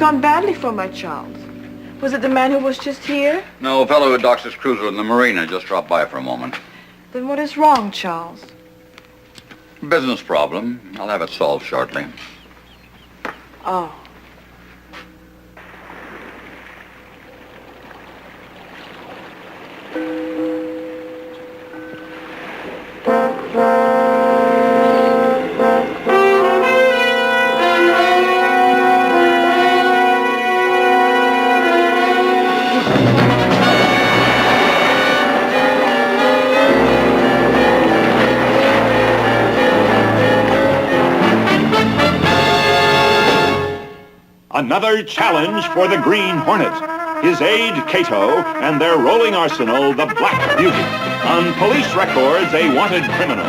gone badly for my Charles. Was it the man who was just here? No, a fellow who docks his cruiser in the marina just dropped by for a moment. Then what is wrong, Charles? Business problem. I'll have it solved shortly. Oh. Another challenge for the Green Hornet. His aide, Cato, and their rolling arsenal, the Black Beauty. On police records, a wanted criminal.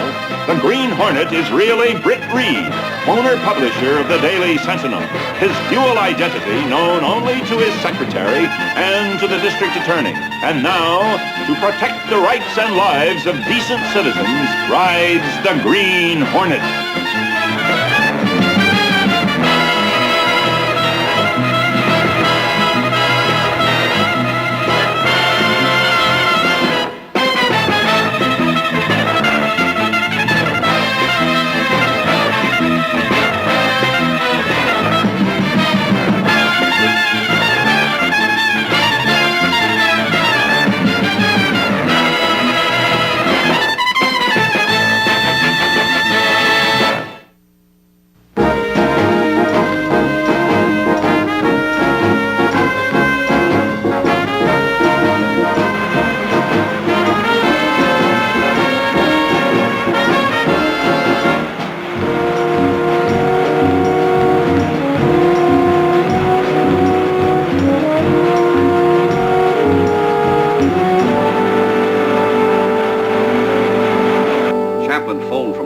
The Green Hornet is really Britt Reed, owner-publisher of the Daily Sentinel. His dual identity known only to his secretary and to the district attorney. And now, to protect the rights and lives of decent citizens, rides the Green Hornet.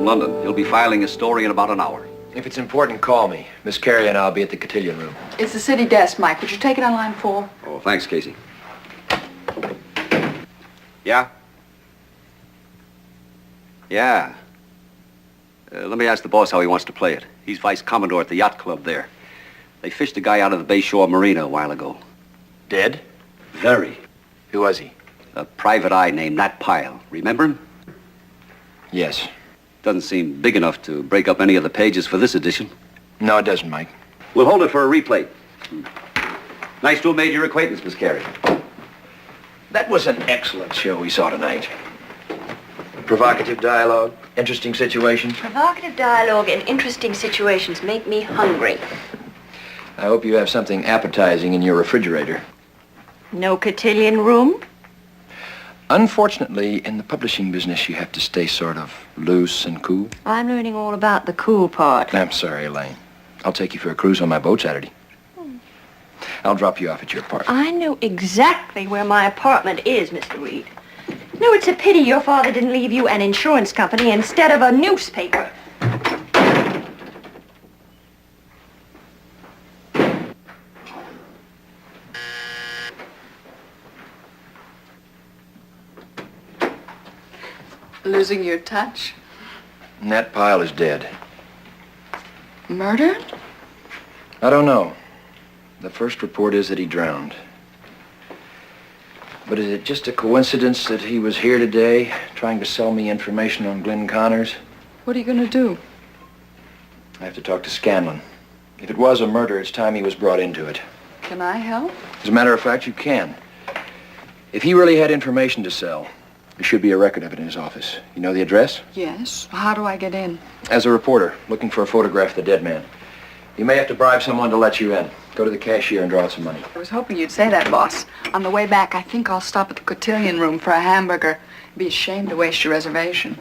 London. He'll be filing his story in about an hour. If it's important, call me. Miss Carey and I'll be at the cotillion room. It's the city desk, Mike. Would you take it on line 4? Oh, thanks, Casey. Yeah? Yeah. Let me ask the boss how he wants to play it. He's vice commodore at the yacht club there. They fished a guy out of the Bayshore Marina a while ago. Dead? Very. Who was he? A private eye named Nat Pyle. Remember him? Yes. Doesn't seem big enough to break up any of the pages for this edition. No, it doesn't, Mike. We'll hold it for a replay. Nice to have made your acquaintance, Miss Carey. That was an excellent show we saw tonight. Provocative dialogue, interesting situations. Provocative dialogue and interesting situations make me hungry. I hope you have something appetizing in your refrigerator. No cotillion room? Unfortunately, in the publishing business, you have to stay sort of loose and cool. I'm learning all about the cool part. I'm sorry, Elaine. I'll take you for a cruise on my boat Saturday. I'll drop you off at your apartment. I know exactly where my apartment is, Mr. Reed. No, it's a pity your father didn't leave you an insurance company instead of a newspaper. Losing your touch? Nat Pyle is dead. Murdered? I don't know. The first report is that he drowned. But is it just a coincidence that he was here today trying to sell me information on Glenn Connors? What are you going to do? I have to talk to Scanlon. If it was a murder, it's time he was brought into it. Can I help? As a matter of fact, you can. If he really had information to sell, there should be a record of it in his office. You know the address? Yes. How do I get in? As a reporter, looking for a photograph of the dead man. You may have to bribe someone to let you in. Go to the cashier and draw out some money. I was hoping you'd say that, boss. On the way back, I think I'll stop at the cotillion room for a hamburger. Be ashamed to waste your reservation.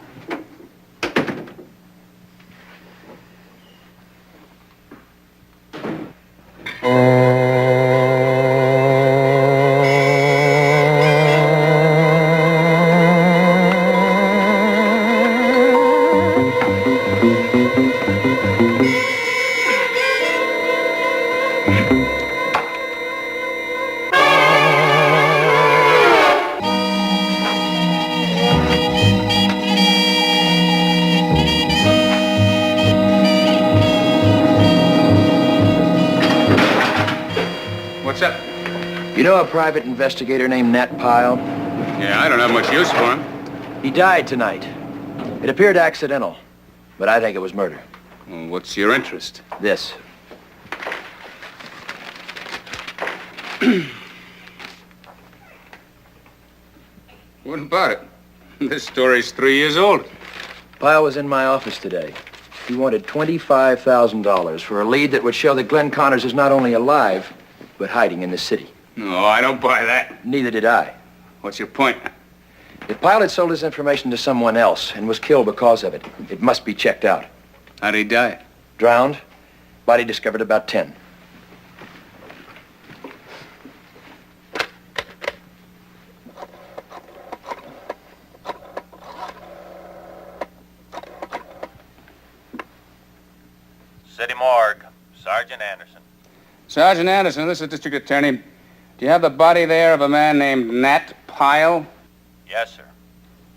What's up? You know a private investigator named Nat Pyle? Yeah, I don't have much use for him. He died tonight. It appeared accidental, but I think it was murder. Well, what's your interest? This. What about it? This story's 3 years old. Pyle was in my office today. He wanted $25,000 for a lead that would show that Glenn Connors is not only alive, but hiding in the city. No, I don't buy that. Neither did I. What's your point? If Pyle had sold his information to someone else and was killed because of it, it must be checked out. How'd he die? Drowned. Body discovered about 10. City Morgue. Sergeant Anderson. Sergeant Anderson, this is District Attorney. Do you have the body there of a man named Nat Pyle? Yes, sir.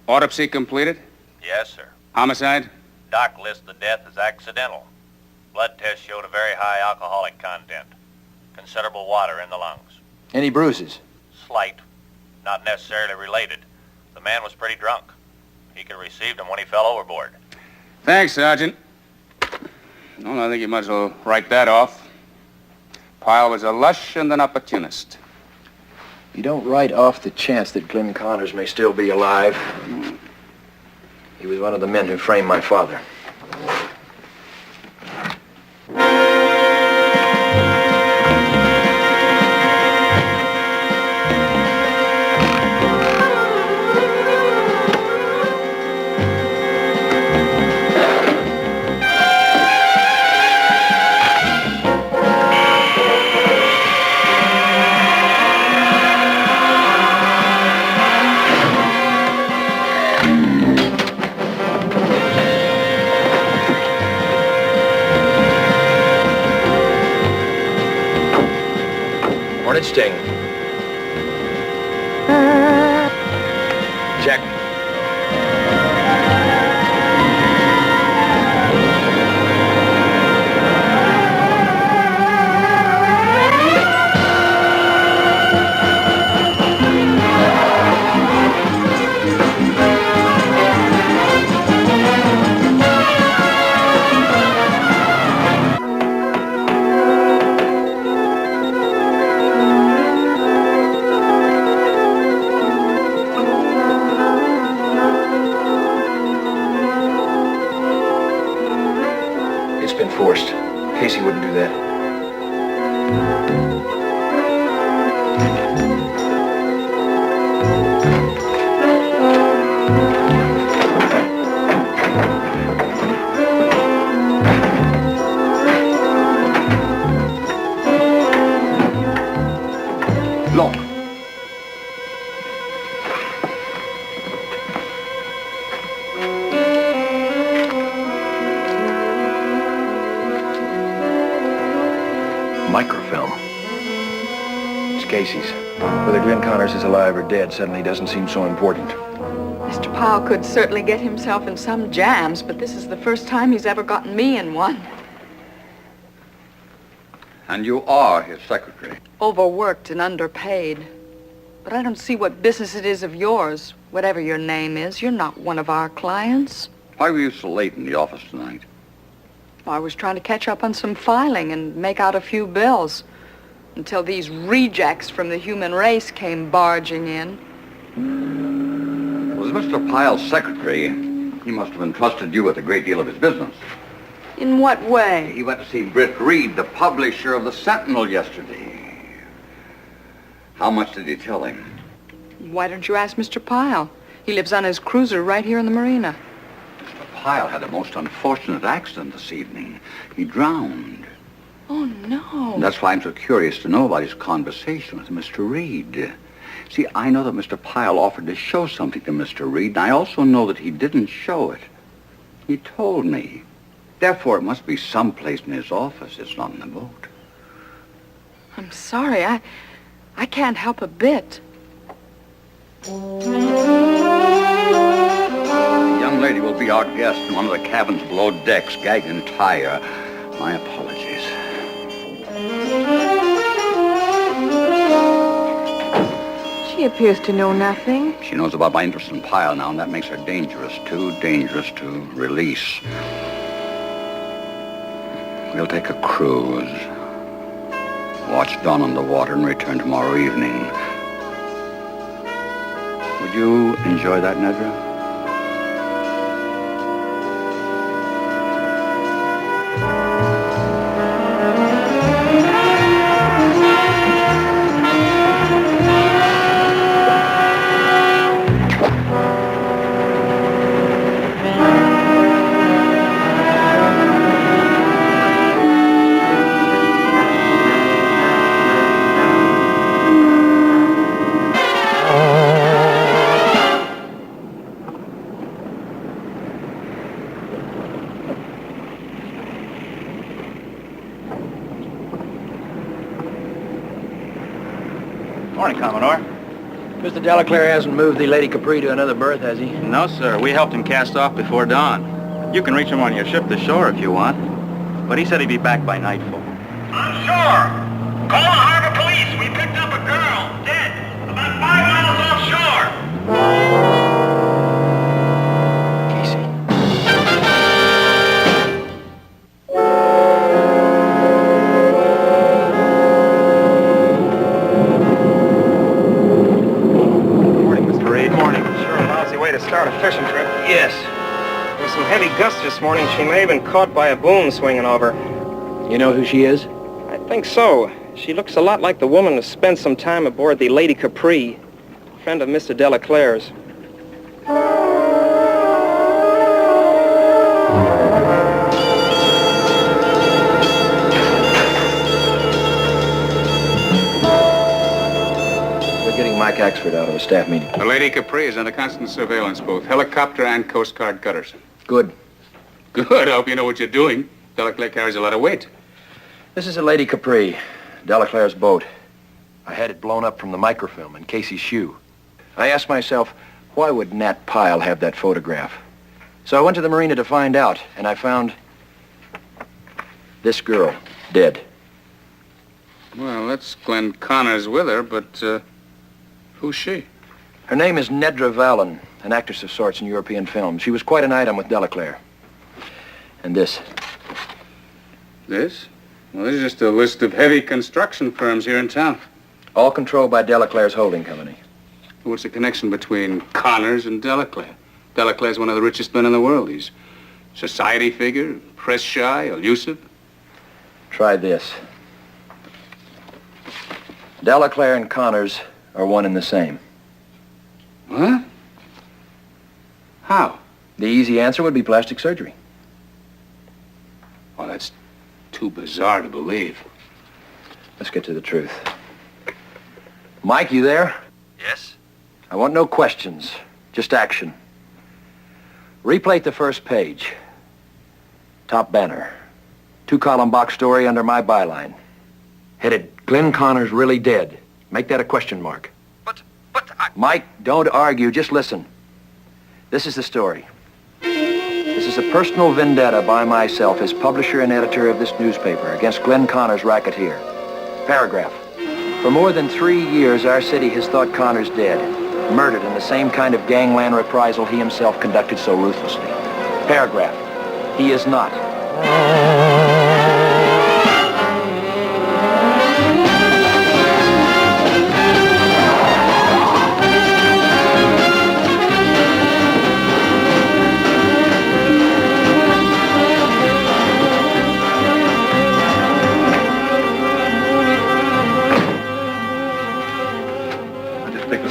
Autopsy completed? Yes, sir. Homicide? Doc lists the death as accidental. Blood test showed a very high alcoholic content. Considerable water in the lungs. Any bruises? Slight. Not necessarily related. The man was pretty drunk. He could have received them when he fell overboard. Thanks, Sergeant. Well, I think you might as well write that off. Pyle was a lush and an opportunist. You don't write off the chance that Glenn Connors may still be alive. He was one of the men who framed my father. Hornet sting. Check. It's been forced. Casey wouldn't do that. Look. Microfilm. It's Casey's. Whether Glenn Connors is alive or dead suddenly doesn't seem so important. Mr. Powell could certainly get himself in some jams, but this is the first time he's ever gotten me in one. And you are his secretary. Overworked and underpaid. But I don't see what business it is of yours. Whatever your name is, you're not one of our clients. Why were you so late in the office tonight? I was trying to catch up on some filing and make out a few bills until these rejects from the human race came barging in. Was Mr. Pyle's secretary? He must have entrusted you with a great deal of his business. In what way? He went to see Britt Reed, the publisher of the Sentinel, yesterday. How much did he tell him? Why don't you ask Mr. Pyle? He lives on his cruiser right here in the marina. Mr. Pyle had a most unfortunate accident this evening. He drowned. Oh, no. And that's why I'm so curious to know about his conversation with Mr. Reed. See, I know that Mr. Pyle offered to show something to Mr. Reed, and I also know that he didn't show it. He told me. Therefore, it must be someplace in his office. It's not in the boat. I'm sorry. I can't help a bit. The young lady will be our guest in one of the cabins below decks, gagged entire. My apologies. He appears to know nothing. She knows about my interest in Pyle now, and that makes her dangerous, too dangerous to release. We'll take a cruise. Watch dawn on the water and return tomorrow evening. Would you enjoy that, Nedra? Morning, Commodore. Mr. Delaclaire hasn't moved the Lady Capri to another berth, has he? No, sir. We helped him cast off before dawn. You can reach him on your ship to shore if you want. But he said he'd be back by nightfall. On shore! Call the harbor police. We picked up a girl, dead, about 5 miles offshore. Casey. Morning, Mr. Reed. Morning. Sure a lousy way to start a fishing trip. Yes. There was some heavy gusts this morning. She may have been caught by a boom swinging over. You know who she is? I think so. She looks a lot like the woman who spent some time aboard the Lady Capri, friend of Mr. Delaclaire's. We're getting Mike Axford out of a staff meeting. The Lady Capri is under constant surveillance, both helicopter and Coast Guard cutters. Good. Good. I hope you know what you're doing. Delaclaire carries a lot of weight. This is a Lady Capri, Delaclaire's boat. I had it blown up from the microfilm in Casey's shoe. I asked myself, why would Nat Pyle have that photograph? So I went to the marina to find out, and I found this girl, dead. Well, that's Glenn Connors with her, but who's she? Her name is Nedra Vallon, an actress of sorts in European films. She was quite an item with Delaclaire. And this. This? Well, this is just a list of heavy construction firms here in town. All controlled by Delaclaire's holding company. What's the connection between Connors and Delaclaire? Delaclaire's one of the richest men in the world. He's a society figure, press-shy, elusive. Try this. Delaclaire and Connors are one and the same. What? How? The easy answer would be plastic surgery. Well, that's too bizarre to believe. Let's get to the truth. Mike, you there? Yes? I want no questions, just action. Replate the first page. Top banner. 2-column box story under my byline. Headed, Glenn Connors really dead. Make that a question mark. But Mike, don't argue, just listen. This is the story. This is a personal vendetta by myself as publisher and editor of this newspaper against Glenn Connors' racketeer. Paragraph. For more than 3 years, our city has thought Connors dead, murdered in the same kind of gangland reprisal he himself conducted so ruthlessly. Paragraph. He is not.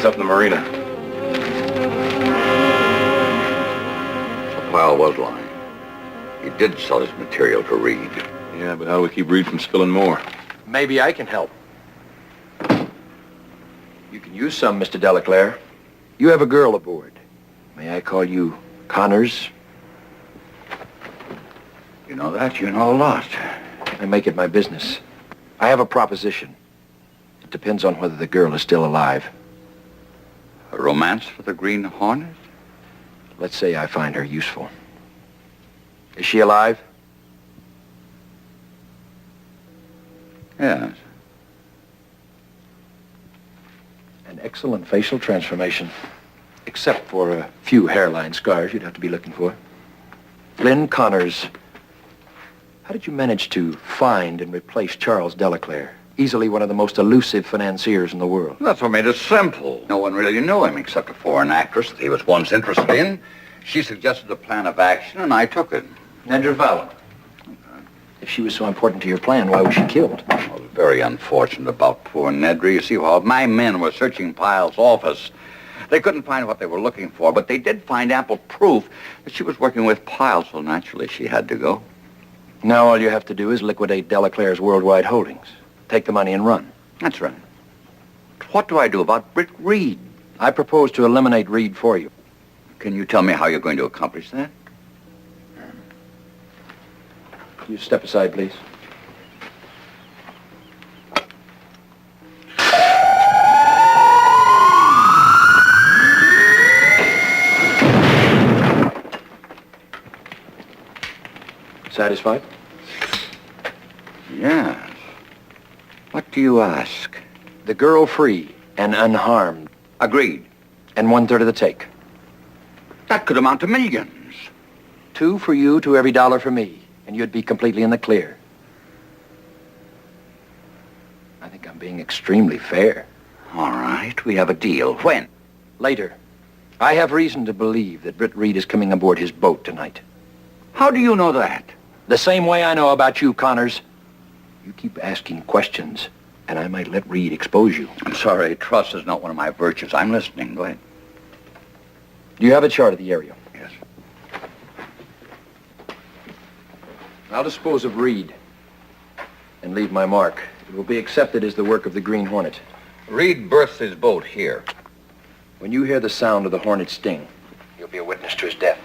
up in the marina. Pyle was lying. He did sell his material to Reed. Yeah, but how do we keep Reed from spilling more? Maybe I can help. You can use some, Mr. Delaclaire. You have a girl aboard. May I call you Connors? You know that? You know a lot. I make it my business. I have a proposition. It depends on whether the girl is still alive. A romance with the Green Hornet? Let's say I find her useful. Is she alive? Yes. An excellent facial transformation. Except for a few hairline scars you'd have to be looking for. Glenn Connors. How did you manage to find and replace Charles Delaclaire? Easily one of the most elusive financiers in the world. That's what made it simple. No one really knew him except a foreign actress that he was once interested in. She suggested a plan of action, and I took it. Nedra Vallon. If she was so important to your plan, why was she killed? I was very unfortunate about poor Nedra. You see, while my men were searching Pyle's office, they couldn't find what they were looking for, but they did find ample proof that she was working with Pyle, so naturally she had to go. Now all you have to do is liquidate Delaclaire's worldwide holdings. Take the money and run. That's right. What do I do about Britt Reed? I propose to eliminate Reed for you. Can you tell me how you're going to accomplish that? You step aside, please. Satisfied? Yes. What do you ask? The girl free and unharmed. Agreed. And 1/3 of the take. That could amount to millions. 2 for you to every dollar for me, and you'd be completely in the clear. I think I'm being extremely fair. All right, we have a deal. When? Later. I have reason to believe that Britt Reed is coming aboard his boat tonight. How do you know that? The same way I know about you, Connors. You keep asking questions, and I might let Reed expose you. I'm sorry, trust is not one of my virtues. I'm listening. Go ahead. Do you have a chart of the area? Yes. I'll dispose of Reed and leave my mark. It will be accepted as the work of the Green Hornet. Reed berths his boat here. When you hear the sound of the Hornet sting, you'll be a witness to his death.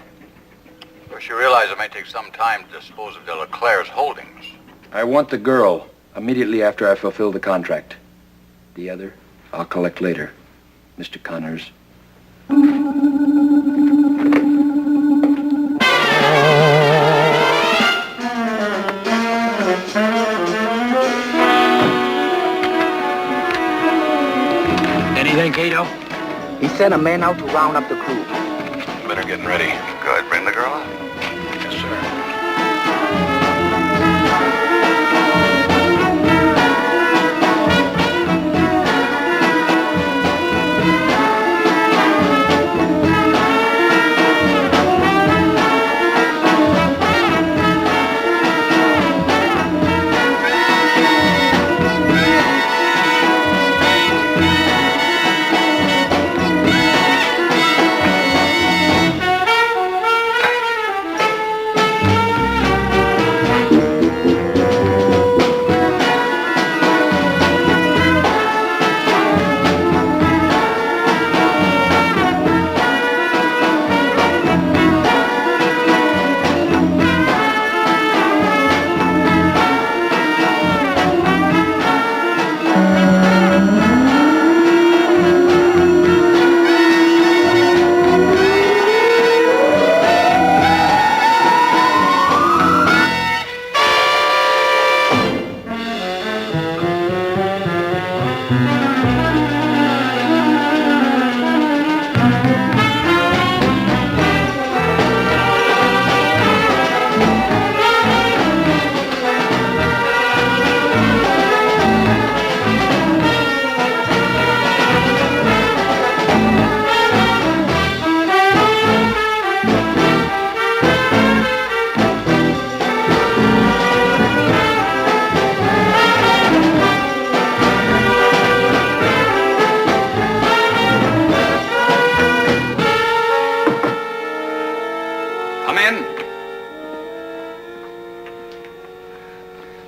Of course, you realize it may take some time to dispose of Delaclaire's holdings. I want the girl immediately after I fulfill the contract. The other, I'll collect later. Mr. Connors. Anything, Cato? He sent a man out to round up the crew. Better getting ready. Good. Bring the girl up. Yes, sir.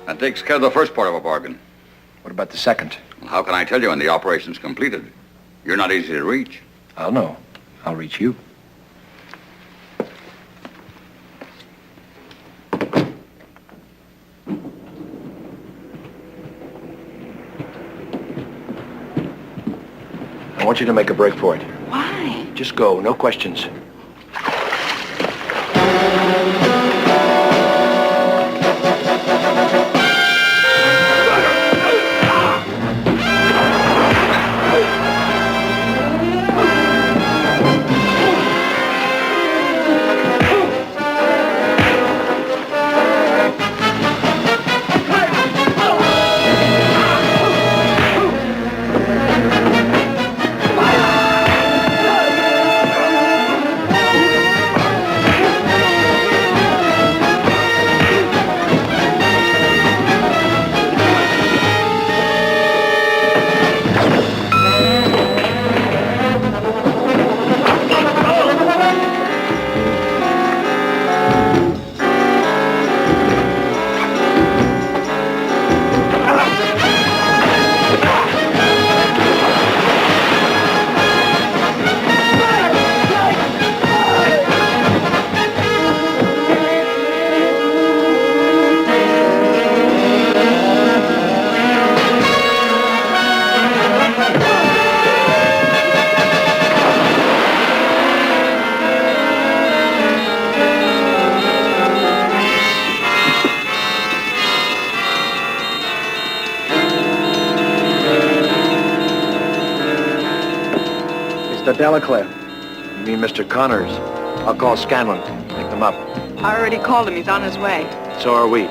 That takes care of the first part of a bargain. What about the second? Well, how can I tell you when the operation's completed? You're not easy to reach. I'll know. I'll reach you. I want you to make a break for it. Why? Just go, no questions. Mr. Delaclare. You mean Mr. Connors? I'll call Scanlon. Pick them up. I already called him. He's on his way. So are we.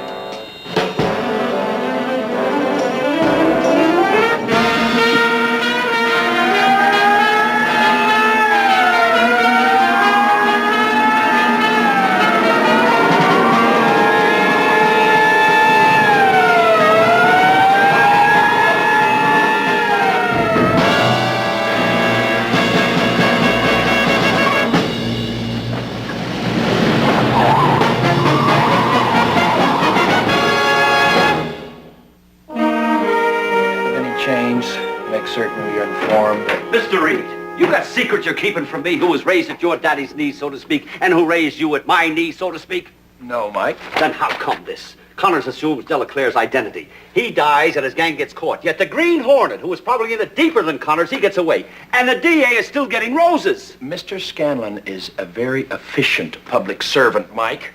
Make certain we are informed that... Mr. Reed, you got secrets you're keeping from me, who was raised at your daddy's knee, so to speak, and who raised you at my knee, so to speak? No, Mike. Then how come this? Connors assumes Delaclare's identity. He dies and his gang gets caught. Yet the Green Hornet, who was probably in it deeper than Connors, he gets away. And the DA is still getting roses. Mr. Scanlon is a very efficient public servant, Mike.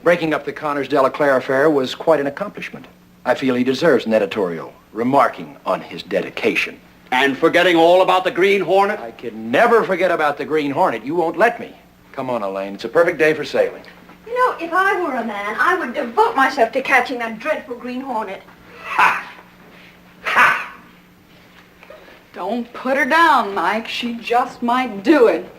Breaking up the Connors-Delaclare affair was quite an accomplishment. I feel he deserves an editorial remarking on his dedication. And forgetting all about the Green Hornet? I can never forget about the Green Hornet. You won't let me. Come on, Elaine. It's a perfect day for sailing. You know, if I were a man, I would devote myself to catching that dreadful Green Hornet. Ha! Ha! Don't put her down, Mike. She just might do it.